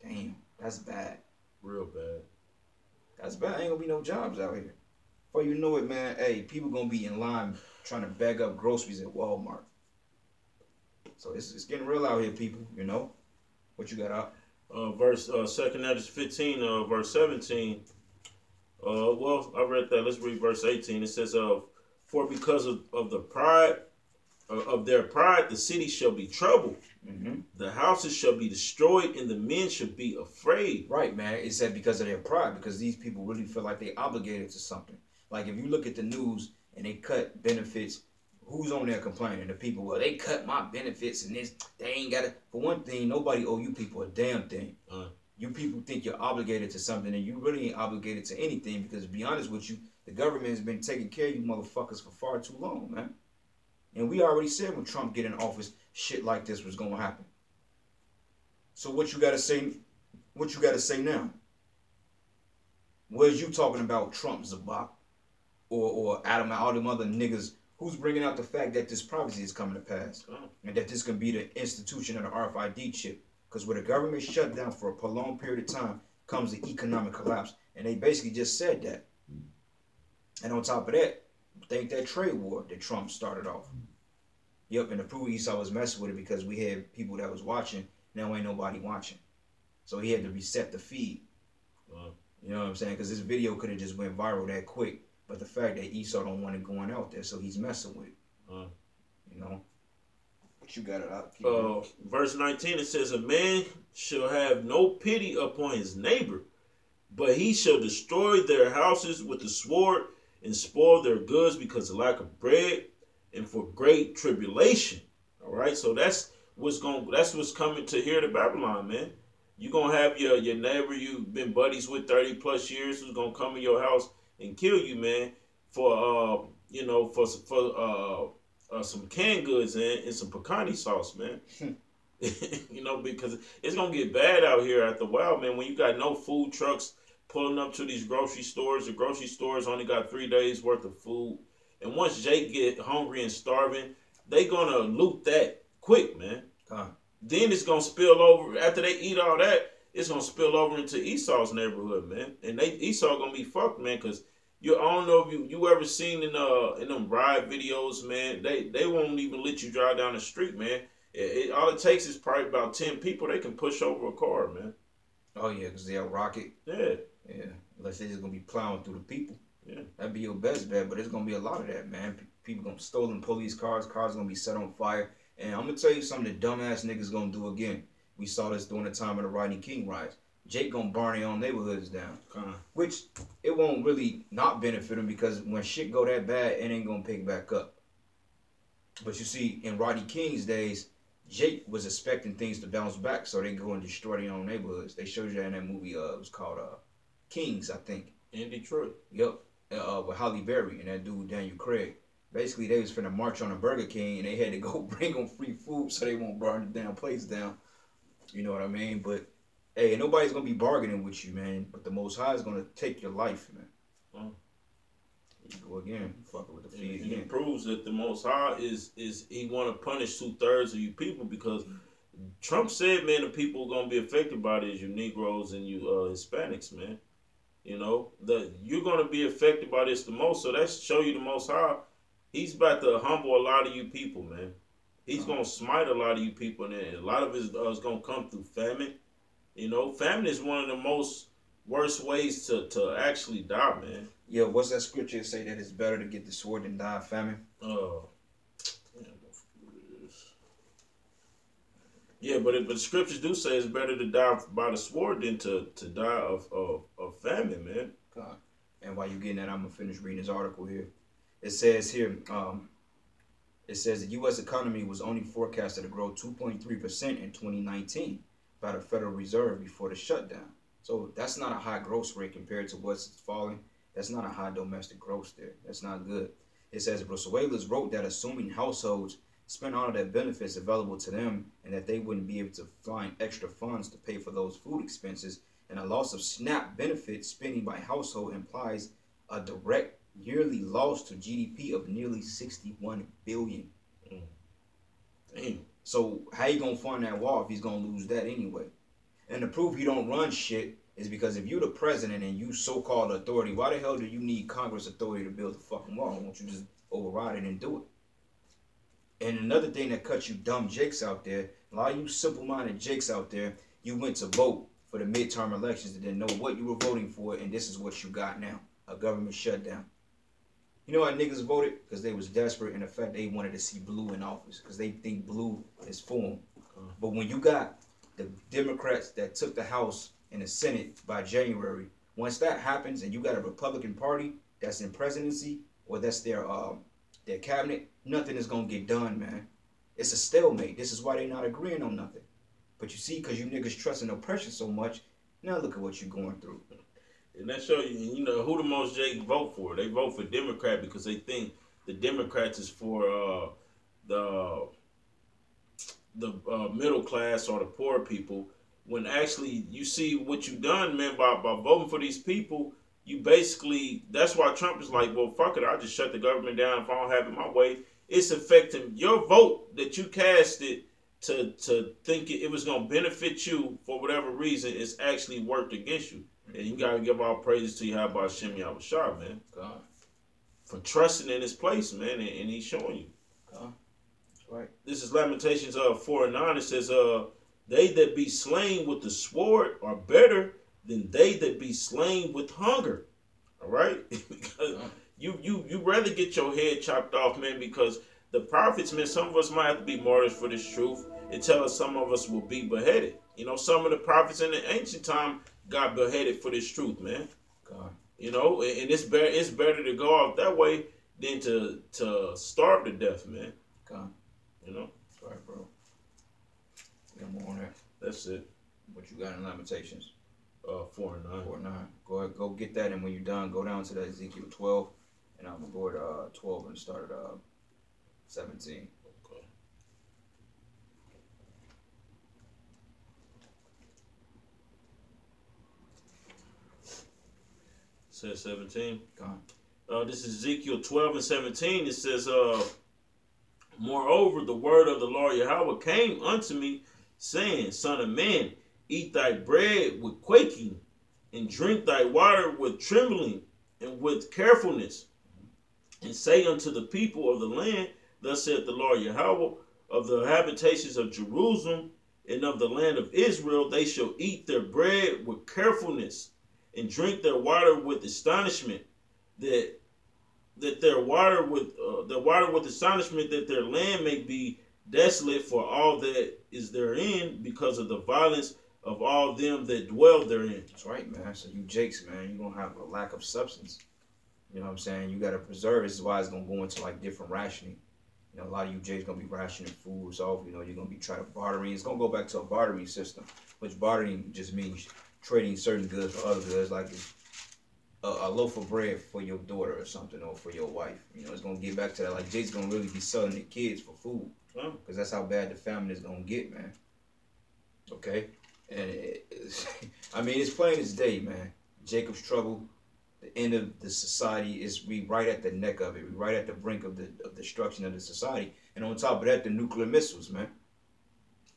Damn, that's bad. Real bad. That's bad. Ain't gonna be no jobs out here. Before you know it, man, hey, people gonna be in line trying to bag up groceries at Walmart. So it's getting real out here, people, you know. What you got up? Verse 2 Edges 15, verse 17. Well, I read that. Let's read verse 18. It says, for because of the pride of their pride, the city shall be troubled. The houses shall be destroyed, and the men shall be afraid. Right, man. It said because of their pride, because these people really feel like they obligated to something. Like if you look at the news and they cut benefits, who's on there complaining? The people, well, they cut my benefits and this, they ain't got it. For one thing, nobody owe you people a damn thing. You people think you're obligated to something, and you really ain't obligated to anything because, to be honest with you, the government has been taking care of you motherfuckers for far too long, man. And we already said when Trump get in office, shit like this was gonna happen. So what you gotta say? What you gotta say now? Where's you talking about Trump, Zabak, or Adam and all them other niggas? Who's bringing out the fact that this prophecy is coming to pass, and that this can be the institution of the RFID chip? Because with a government shut down for a prolonged period of time comes the economic collapse, and they basically just said that. And on top of that, think that trade war that Trump started off. Yep, and the prove Esau was messing with it because we had people that was watching. Now ain't nobody watching. So he had to reset the feed. You know what I'm saying? Because this video could have just went viral that quick. But the fact that Esau don't want it going out there, so he's messing with it. You know? But you got it out. Verse 19, it says, a man shall have no pity upon his neighbor, but he shall destroy their houses with the sword and spoil their goods because of lack of bread and for great tribulation. All right, so that's what's coming to here to Babylon, man. You gonna have your neighbor you've been buddies with 30 plus years who's gonna come in your house and kill you, man, for some canned goods and some pecani sauce, man. You know, because it's gonna get bad out here after a while, man. When you got no food trucks pulling up to these grocery stores, the grocery stores only got 3 days worth of food. And once Jake get hungry and starving, they gonna loot that quick, man. Then it's gonna spill over. After they eat all that, it's gonna spill over into Esau's neighborhood, man. And Esau gonna be fucked, man, because I don't know if you ever seen in them ride videos, man. They won't even let you drive down the street, man. All it takes is probably about 10 people. They can push over a car, man. Oh yeah, because they'll rock it. Yeah. Unless they're just gonna be plowing through the people. Yeah. That'd be your best bet, but there's gonna be a lot of that, man. People gonna stolen police cars gonna be set on fire. And I'm gonna tell you something the dumbass niggas gonna do again. We saw this during the time of the Rodney King riots. Jake gonna burn their own neighborhoods down. Which it won't really not benefit him because when shit go that bad, it ain't gonna pick back up. But you see, in Rodney King's days, Jake was expecting things to bounce back, so they go and destroy their own neighborhoods. They showed you that in that movie. It was called Kings, I think. In Detroit. Yep. With Halle Berry and that dude Daniel Craig. Basically, they was finna march on a Burger King, and they had to go bring them free food so they won't burn the damn place down. You know what I mean? But hey, nobody's gonna be bargaining with you, man. But the Most High is gonna take your life, man. You go again, fucking with the feed again. It proves that the Most High is he want to punish 2/3 of you people because Trump said, man, the people gonna be affected by this, you Negroes and you Hispanics, man. You know that you're gonna be affected by this the most. So that show you the most how he's about to humble a lot of you people, man. He's gonna smite a lot of you people, and a lot of it is gonna come through famine. You know, famine is one of the most worst ways to actually die, man. Yeah, what's that scripture that say that it's better to get the sword than die of famine? Yeah, but the scriptures do say it's better to die by the sword than to die of famine, man. God. And while you're getting that, I'm gonna finish reading this article here. It says here, it says the U.S. economy was only forecasted to grow 2.3% in 2019 by the Federal Reserve before the shutdown. So that's not a high growth rate compared to what's falling. That's not a high domestic growth there. That's not good. It says Brussels wrote that assuming households spent all of their benefits available to them and that they wouldn't be able to find extra funds to pay for those food expenses, and a loss of SNAP benefit spending by household implies a direct yearly loss to GDP of nearly 61 billion. Damn. So how you gonna fund that wall if he's gonna lose that anyway? And the proof he don't run shit is because if you the president and you so-called authority, why the hell do you need Congress authority to build the fucking wall? Why don't you just override it and do it? And another thing that cuts you dumb jakes out there, a lot of you simple-minded jakes out there, you went to vote for the midterm elections and didn't know what you were voting for, and this is what you got now, a government shutdown. You know why niggas voted? Because they was desperate, and in fact they wanted to see blue in office, because they think blue is for them. But when you got the Democrats that took the House and the Senate by January, once that happens and you got a Republican Party that's in presidency or that's their cabinet, nothing is going to get done, man. It's a stalemate. This is why they're not agreeing on nothing. But you see, because you niggas trust in oppression so much, now look at what you're going through. And that show you, you know, who the most Jake vote for. They vote for Democrat because they think the Democrats is for the middle class or the poor people. When actually you see what you done, man, by voting for these people, you basically, that's why Trump is like, well, fuck it, I'll just shut the government down if I don't have it my way. It's affecting your vote that you casted to think it was going to benefit you for whatever reason. It's actually worked against you. And you got to give all praises to Yahweh Hashem Yahushua, man. God. For trusting in his place, man, and he's showing you. God. That's right. This is Lamentations 4:9. It says, they that be slain with the sword are better than they that be slain with hunger. All right? Because you rather get your head chopped off, man, because the prophets, man, some of us might have to be martyrs for this truth. It tells us some of us will be beheaded. You know, some of the prophets in the ancient time got beheaded for this truth, man. God. You know, and it's better to go out that way than to starve to death, man. God. You know? That's right, bro. Got more on that. That's it. What you got in Lamentations? 4 and 9. 4 and 9. Go ahead, go get that, and when you're done, go down to that Ezekiel 12, and I'm gonna go to 12 and start at 17. Okay. Says 17. God. This is Ezekiel 12 and 17. It says, moreover, the word of the Lord Yahweh came unto me, saying, Son of man, eat thy bread with quaking, and drink thy water with trembling, and with carefulness. And say unto the people of the land, Thus saith the Lord Yahweh, of the habitations of Jerusalem and of the land of Israel, they shall eat their bread with carefulness, and drink their water with astonishment, that their water with astonishment, that their land may be desolate for all that is therein, because of the violence of all them that dwell therein. That's right, man. So you jakes, man, you're gonna have a lack of substance. You know what I'm saying? You gotta preserve. This is why it's gonna go into like different rationing. You know, a lot of you jakes gonna be rationing foods off. You know, you're gonna be trying to bartering. It's gonna go back to a bartering system, which bartering just means trading certain goods for other goods, like a loaf of bread for your daughter or something, or for your wife. You know, it's gonna get back to that. Like Jake's gonna really be selling the kids for food, because that's how bad the famine is gonna get, man. Okay, and I mean, it's plain as day, man. Jacob's trouble, the end of the society is we right at the neck of it. We right at the brink of the destruction of the society, and on top of that, the nuclear missiles, man.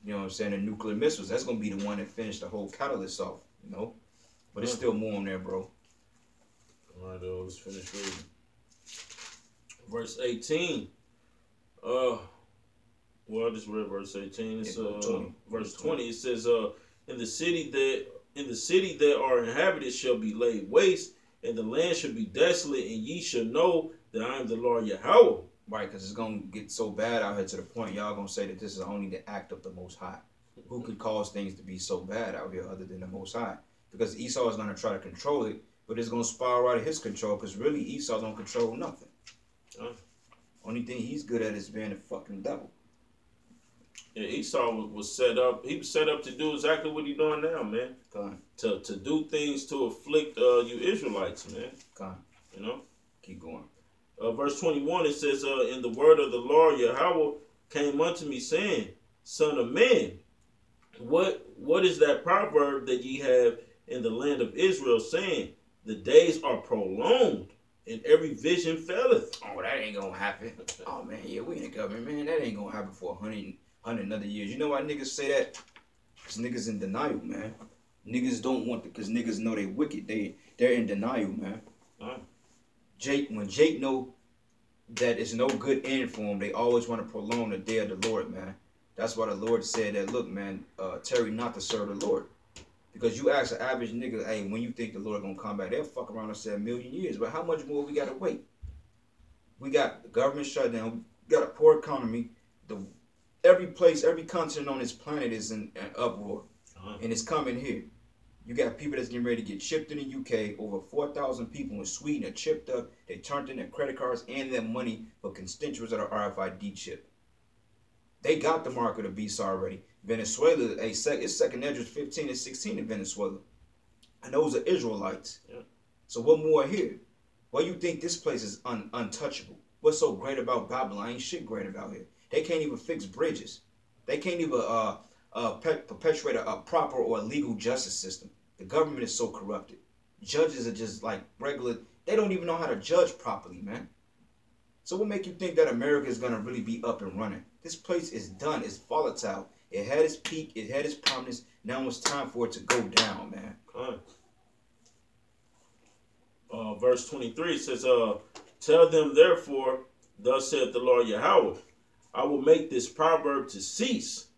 You know what I'm saying? The nuclear missiles. That's gonna be the one that finished the whole catalyst off. You know, but it's still more on there, bro. All right, let's finish reading. Verse 18. Well, I just read verse 18. It's 20. Verse 20. It says, in the city that are inhabited shall be laid waste, and the land shall be desolate, and ye shall know that I am the Lord Yahweh. Right, because it's gonna get so bad out here to the point y'all gonna say that this is only the act of the Most High. Who could cause things to be so bad out here other than the Most High? Because Esau is gonna try to control it, but it's gonna spiral out of his control. Because really, Esau don't control nothing. Only thing he's good at is being a fucking devil. Yeah, Esau was set up. He was set up to do exactly what he's doing now, man. To do things to afflict you Israelites, man. You know. Keep going. Verse 21, it says, "In the word of the Lord Yahweh came unto me, saying, Son of man, what is that proverb that ye have in the land of Israel, saying, the days are prolonged, and every vision faileth?" Oh, that ain't gonna happen. Oh man, yeah, we in the government, man. That ain't gonna happen for 100 another years. You know why niggas say that? Because niggas in denial, man. Niggas don't want it because niggas know they wicked. They're in denial, man. When Jake know that it's no good end for him, they always want to prolong the day of the Lord, man. That's why the Lord said that, look, man, tarry not to serve the Lord. Because you ask an average nigga, hey, when you think the Lord gonna come back, they'll fuck around and say 1,000,000 years. But how much more we gotta wait? We got the government shutdown. We got a poor economy. Every place, every continent on this planet is in an uproar. And it's coming here. You got people that's getting ready to get chipped in the UK. Over 4,000 people in Sweden are chipped up. They turned in their credit cards and their money for constituents of the RFID chip. They got the mark of the beast already. Venezuela, it's second address 15 and 16 in Venezuela. And those are Israelites. Yeah. So what more here? Why you think this place is untouchable? What's so great about Babylon? Ain't shit great about here. They can't even fix bridges. They can't even perpetuate a proper or legal justice system. The government is so corrupted. Judges are just like regular. They don't even know how to judge properly, man. So what make you think that America is going to really be up and running? This place is done. It's volatile. It had its peak. It had its prominence. Now it's time for it to go down, man. Verse 23 says, "Tell them therefore, thus saith the Lord Yahweh, I will make this proverb to cease,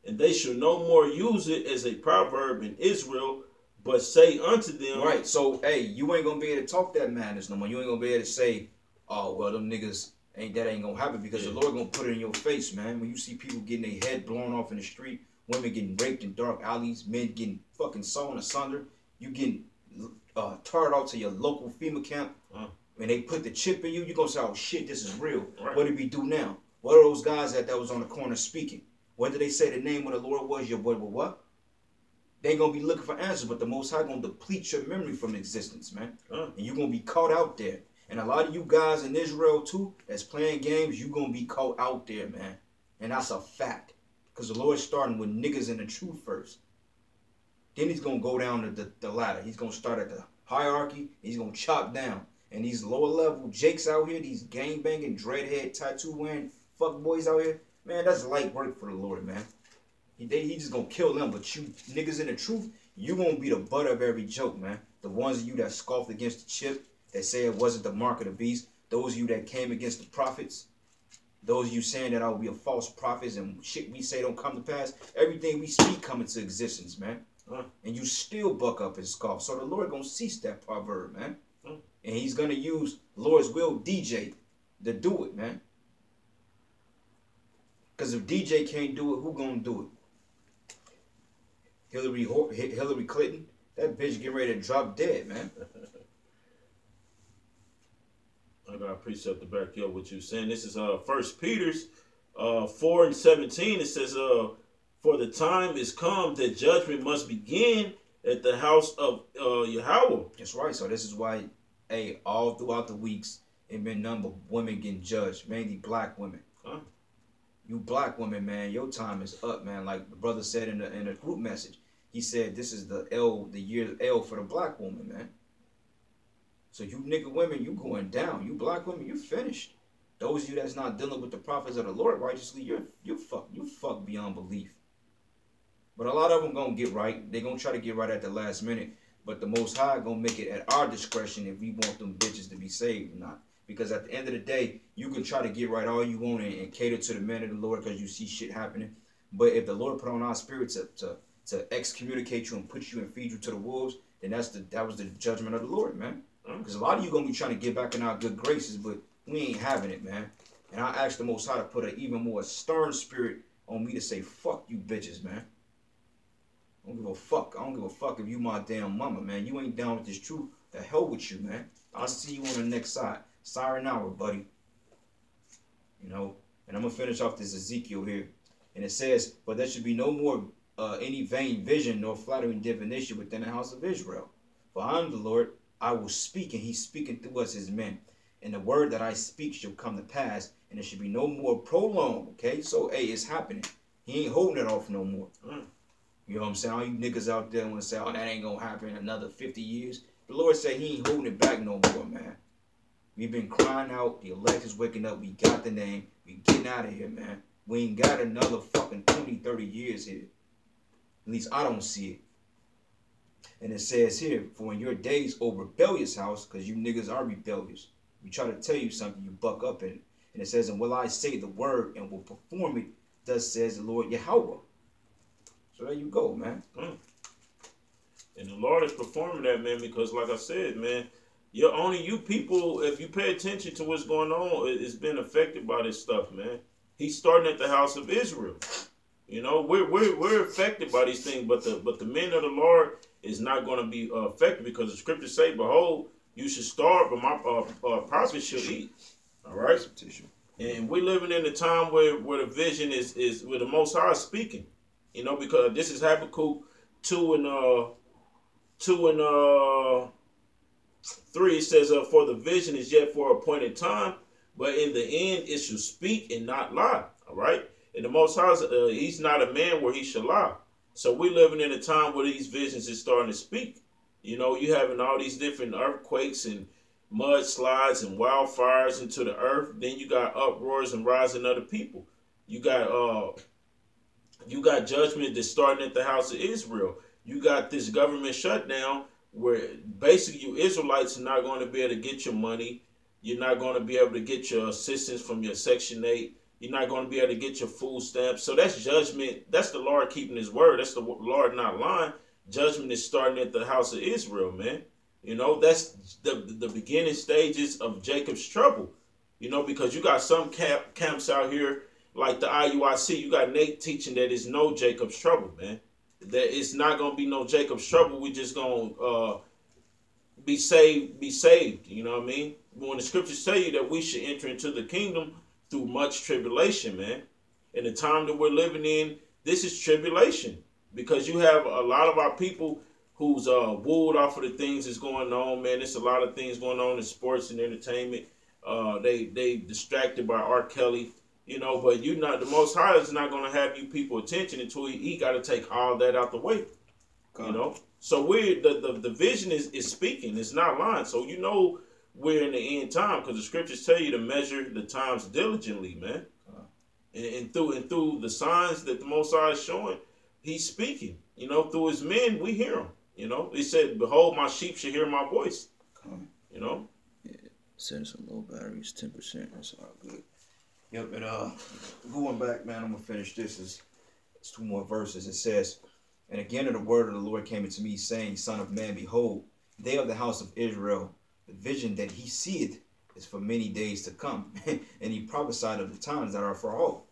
and they shall no more use it as a proverb in Israel, but say unto them..." Right, so, hey, you ain't going to be able to talk that madness no more. You ain't going to be able to say, oh, well, them niggas, ain't going to happen, because the Lord going to put it in your face, man. When you see people getting their head blown off in the street, women getting raped in dark alleys, men getting fucking sawn asunder, you getting tarred out to your local FEMA camp, when they put the chip in you, you going to say, oh, shit, this is real. Right. What did we do now? What are those guys that was on the corner speaking? What did they say the name of the Lord was? Your boy, what? They ain't going to be looking for answers, but the Most High going to deplete your memory from existence, man. And you're going to be caught out there. And a lot of you guys in Israel, too, that's playing games, you're going to be caught out there, man. And that's a fact. Because the Lord's starting with niggas in the truth first. Then he's going to go down the ladder. He's going to start at the hierarchy. He's going to chop down. And these lower level jakes out here, these gang banging, dreadhead, tattoo wearing fuck boys out here, man, that's light work for the Lord, man. He just gonna kill them, but you niggas in the truth, you gonna be the butt of every joke, man. The ones of you that scoffed against the chip, that say it wasn't the mark of the beast, those of you that came against the prophets, those of you saying that I will be a false prophet and shit we say don't come to pass, everything we speak come into existence, man. And you still buck up and scoff. So the Lord gonna cease that proverb, man. And he's gonna use Lord's will DJ to do it, man. Because if DJ can't do it, who gonna do it? Hillary Clinton? That bitch getting ready to drop dead, man. I got a precept to back you up what you're saying. This is 1 Peter's 4 and 17. It says, "For the time is come that judgment must begin at the house of Yahweh." That's right. So this is why, hey, all throughout the weeks, it been none but women getting judged, mainly black women. You black women, man, your time is up, man. Like the brother said in the group message, he said this is the year L for the black woman, man. So you nigga women, you going down. You black women, you finished. Those of you that's not dealing with the prophets of the Lord righteously, you fuck beyond belief. But a lot of them gonna get right. They gonna try to get right at the last minute. But the Most High gonna make it at our discretion if we want them bitches to be saved or not. Because at the end of the day, you can try to get right all you want and cater to the man of the Lord because you see shit happening. But if the Lord put on our spirit to excommunicate you and put you and feed you to the wolves, then that was the judgment of the Lord, man. Because a lot of you gonna be trying to get back in our good graces, but we ain't having it, man. And I asked the Most High to put an even more stern spirit on me to say, fuck you bitches, man. I don't give a fuck. I don't give a fuck if you my damn mama, man. You ain't down with this truth. The hell with you, man. I'll see you on the next side. Siren hour, buddy. You know, and I'm gonna finish off this Ezekiel here. And it says, but there should be no more any vain vision nor flattering divination within the house of Israel. For I am the Lord, I will speak, and he's speaking through us, his men. And the word that I speak shall come to pass, and there should be no more prolonged. Okay, so hey, it's happening. He ain't holding it off no more. You know what I'm saying? All you niggas out there want to say, oh, that ain't gonna happen in another 50 years. The Lord said he ain't holding it back no more, man. We've been crying out. The elect is waking up. We got the name. We getting out of here, man. We ain't got another fucking 20, 30 years here. At least I don't see it. And it says here, for in your days, O rebellious house, because you niggas are rebellious. We try to tell you something, you buck up in it. And it says, and will I say the word and will perform it, thus says the Lord Yahweh. So there you go, man. And the Lord is performing that, man, because like I said, man, you people, if you pay attention to what's going on, it's been affected by this stuff, man. He's starting at the house of Israel. You know, we're affected by these things, but the men of the Lord is not going to be affected because the scriptures say, behold, you should starve, but my prophets should eat. All right? And we're living in a time where the vision is where the Most High is speaking. You know, because this is Habakkuk 2 and 3. It says, for the vision is yet for a appointed time, but in the end it shall speak and not lie. All right? And the Most High, he's not a man where he shall lie. So we're living in a time where these visions is starting to speak. You know, you having all these different earthquakes and mudslides and wildfires into the earth. Then you got uproars and rising of the people. You got judgment that's starting at the house of Israel. You got this government shutdown where basically you Israelites are not going to be able to get your money. You're not going to be able to get your assistance from your Section 8. You're not going to be able to get your food stamps. So that's judgment. That's the Lord keeping his word. That's the Lord not lying. Judgment is starting at the house of Israel, man. You know, that's the beginning stages of Jacob's trouble. You know, because you got some camps out here like the IUIC. You got Nate teaching that it's no Jacob's trouble, man. That it's not going to be no Jacob's trouble. We just going to be saved. You know what I mean? When the scriptures tell you that we should enter into the kingdom through much tribulation, man. In the time that we're living in, this is tribulation. Because you have a lot of our people who's wooed off of the things that's going on, man. There's a lot of things going on in sports and entertainment. They distracted by R. Kelly, you know, but the Most High is not going to have you people attention until he got to take all that out the way, you know. So the vision is speaking. It's not lying. So you know we're in the end time because the scriptures tell you to measure the times diligently, man. And through the signs that the Most High is showing, he's speaking. You know, through his men, we hear him. You know, he said, behold, my sheep should hear my voice. You know? Yeah, setting some low batteries, 10%. That's all good. Yep, and going back, man, I'm going to finish this. It's 2 more verses. It says, and again the word of the Lord came unto me, saying, Son of man, behold, they of the house of Israel, the vision that he seeth is for many days to come. And he prophesied of the times that are for all.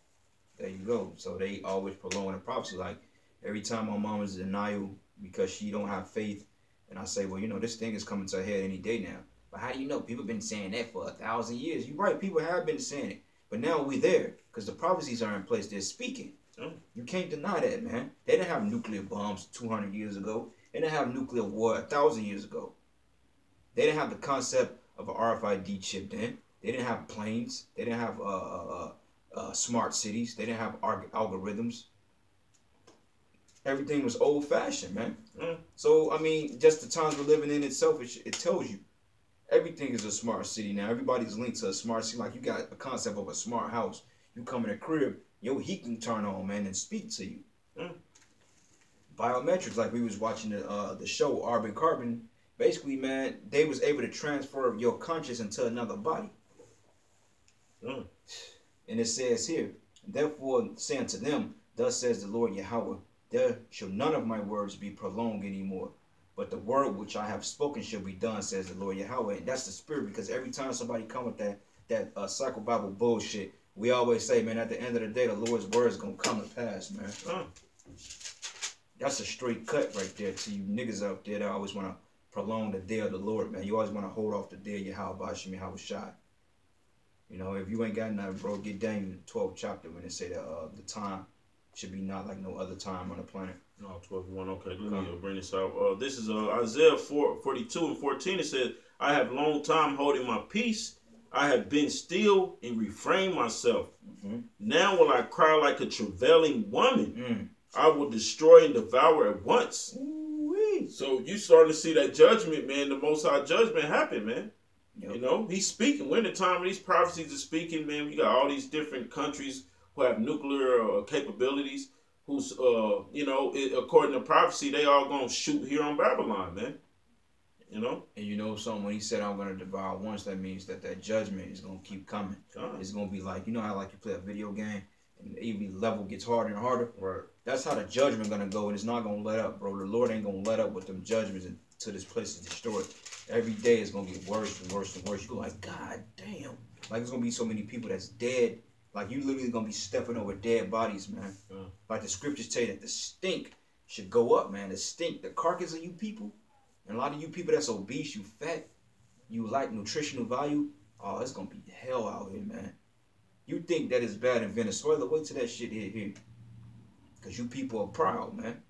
There you go. So they always prolong the prophecy. Like, every time my mom is in denial because she don't have faith, and I say, well, you know, this thing is coming to a head any day now. But how do you know? People have been saying that for 1,000 years. You're right. People have been saying it. But now we're there because the prophecies are in place. They're speaking. You can't deny that, man. They didn't have nuclear bombs 200 years ago. They didn't have nuclear war 1,000 years ago. They didn't have the concept of an RFID chip then. They didn't have planes. They didn't have smart cities. They didn't have algorithms. Everything was old-fashioned, man. So, I mean, just the times we're living in itself, it tells you. Everything is a smart city now. Everybody's linked to a smart city. Like, you got a concept of a smart house. You come in a crib, your heat can turn on, man, and speak to you. biometrics, like we was watching the show Arbon Carbon. Basically, man, they was able to transfer your conscience into another body. Mm. And it says here, therefore say unto them, thus says the Lord Yahweh, there shall none of my words be prolonged anymore, but the word which I have spoken shall be done, says the Lord Yahweh. And that's the spirit, because every time somebody come with that psycho Bible bullshit, we always say, man, at the end of the day, the Lord's word is gonna come to pass, man. That's a straight cut right there to you niggas out there that always want to prolong the day of the Lord, man. You always want to hold off the day of Yahweh Bashim Yahweh Shai. You know, if you ain't got nothing, bro, get Daniel 12th chapter when they say that the time should be not like no other time on the planet. No, 12:1. Okay, let me bring this out. This is Isaiah 42 and 14. It says, I have long time holding my peace. I have been still and refrained myself. Now will I cry like a travailing woman. I will destroy and devour at once. Ooh-wee. So you starting to see that judgment, man. The Most High judgment happen, man. Yep. You know, he's speaking. We're in the time when these prophecies are speaking, man. We got all these different countries who have nuclear capabilities, who's, you know, according to prophecy, they all gonna shoot here on Babylon, man. You know? And you know something, when he said I'm going to devour once, that means that judgment is going to keep coming. It's going to be like, you know how like you play a video game and every level gets harder and harder? Right. That's how the judgment going to go, and it's not going to let up, bro. The Lord ain't going to let up with them judgments until this place is destroyed. Every day it's going to get worse and worse and worse. You're like, God damn. Like, there's going to be so many people that's dead. Like, you literally going to be stepping over dead bodies, man. Like the scriptures tell you that the stink should go up, man. The stink, the carcass of you people. And a lot of you people that's obese, you fat, you lack nutritional value, oh, it's going to be hell out here, man. You think that is bad in Venezuela, wait till that shit hit here. Because you people are proud, man.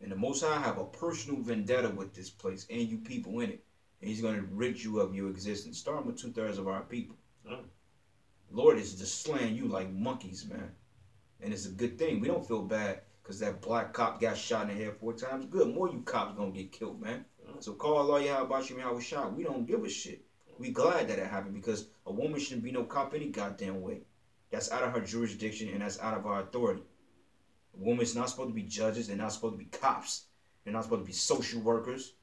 And the Most High have a personal vendetta with this place and you people in it. And he's going to rid you of your existence, starting with 2/3 of our people. Lord is just slaying you like monkeys, man. And it's a good thing. We don't feel bad. Because that black cop got shot in the head 4 times. Good, more you cops gonna get killed, man. So call Allah Yahweh Yahweh Shah. We don't give a shit. We glad that it happened because a woman shouldn't be no cop any goddamn way. That's out of her jurisdiction and that's out of our authority. A woman's not supposed to be judges. They're not supposed to be cops. They're not supposed to be social workers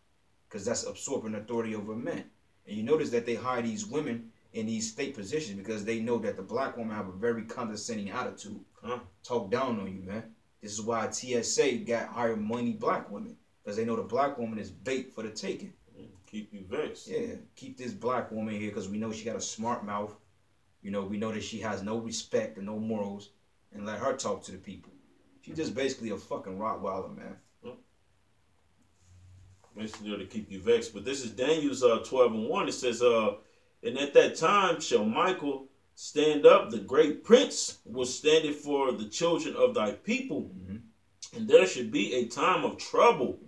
because that's absorbing authority over men. And you notice that they hire these women in these state positions because they know that the black woman have a very condescending attitude. Talk down on you, man. This is why TSA got hired money black women. Because they know the black woman is bait for the taking. Keep you vexed. Yeah, keep this black woman here because we know she got a smart mouth. You know, we know that she has no respect and no morals. And let her talk to the people. She's just basically a fucking Rottweiler, man. Basically there to keep you vexed. But this is Daniel's 12 and 1. It says, and at that time shall Michael stand up, the great prince was standing for the children of thy people. And there should be a time of trouble.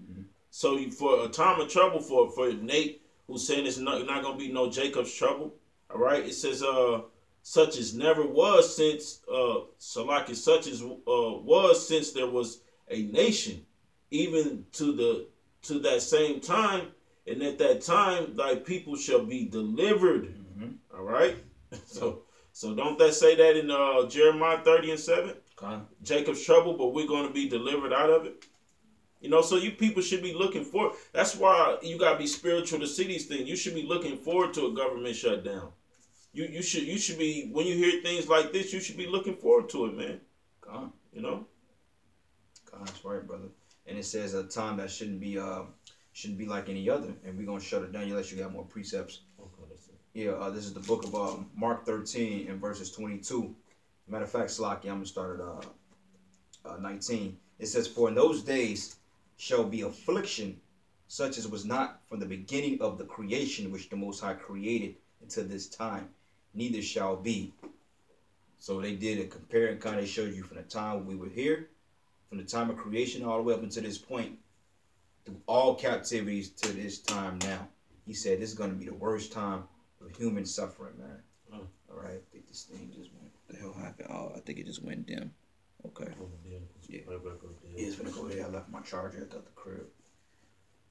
So for a time of trouble for Nate, who's saying it's not going to be no Jacob's trouble. All right. It says, such as never was since, such as was since there was a nation, even to that same time. And at that time, thy people shall be delivered. All right. So don't that say that in Jeremiah 30 and 7? Jacob's trouble, but we're going to be delivered out of it. You know, so you people should be looking for. That's why you got to be spiritual to see these things. You should be looking forward to a government shutdown. You should be, when you hear things like this, you should be looking forward to it, man. You know? That's right, brother. And it says a time that shouldn't be like any other. And we're going to shut it down unless you got more precepts. Yeah, this is the book of Mark 13 and verses 22. Matter of fact, Slaki, I'm going to start at 19. It says, for in those days shall be affliction, such as was not from the beginning of the creation which the Most High created until this time, neither shall be. So they did a compare and kind of showed you from the time we were here, from the time of creation all the way up until this point, through all captivities to this time now. He said this is going to be the worst time of human suffering, man. All right, I think this thing just went. What the hell happened? Oh, I think it just went dim. Okay. Yeah. It's gonna go there. I left my charger at the crib.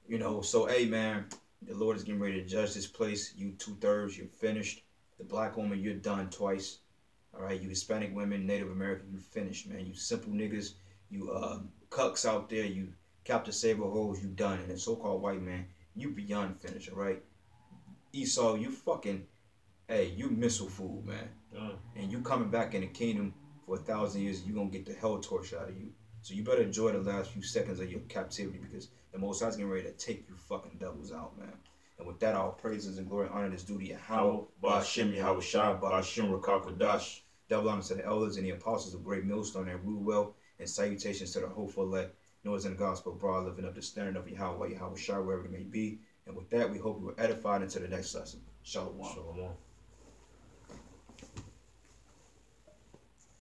You know, so hey, man, the Lord is getting ready to judge this place. You 2/3, you're finished. The black woman, you're done twice. All right, you Hispanic women, Native American, you finished, man. You simple niggas, you cucks out there, you Captain Saber hoes, you done. And the so-called white man, you beyond finished, alright? Esau, you fucking, hey, you missile food, man. And you coming back in the kingdom for 1,000 years, you gonna get the hell torch out of you. So you better enjoy the last few seconds of your captivity because the Most High's getting ready to take you fucking devils out, man. And with that, all praises and glory and honor is due to Yahweh, Ba'ashem Yahweh Shai, Ba'ashem Rakakadash. Double honor to the elders and the apostles of Great Millstone that rule well, and salutations to the hopeful elect, known in the gospel abroad, living up the standard of Yahweh, Yahweh Shai, wherever it may be. And with that, we hope you were edified into the next lesson. Shalom. Shalom.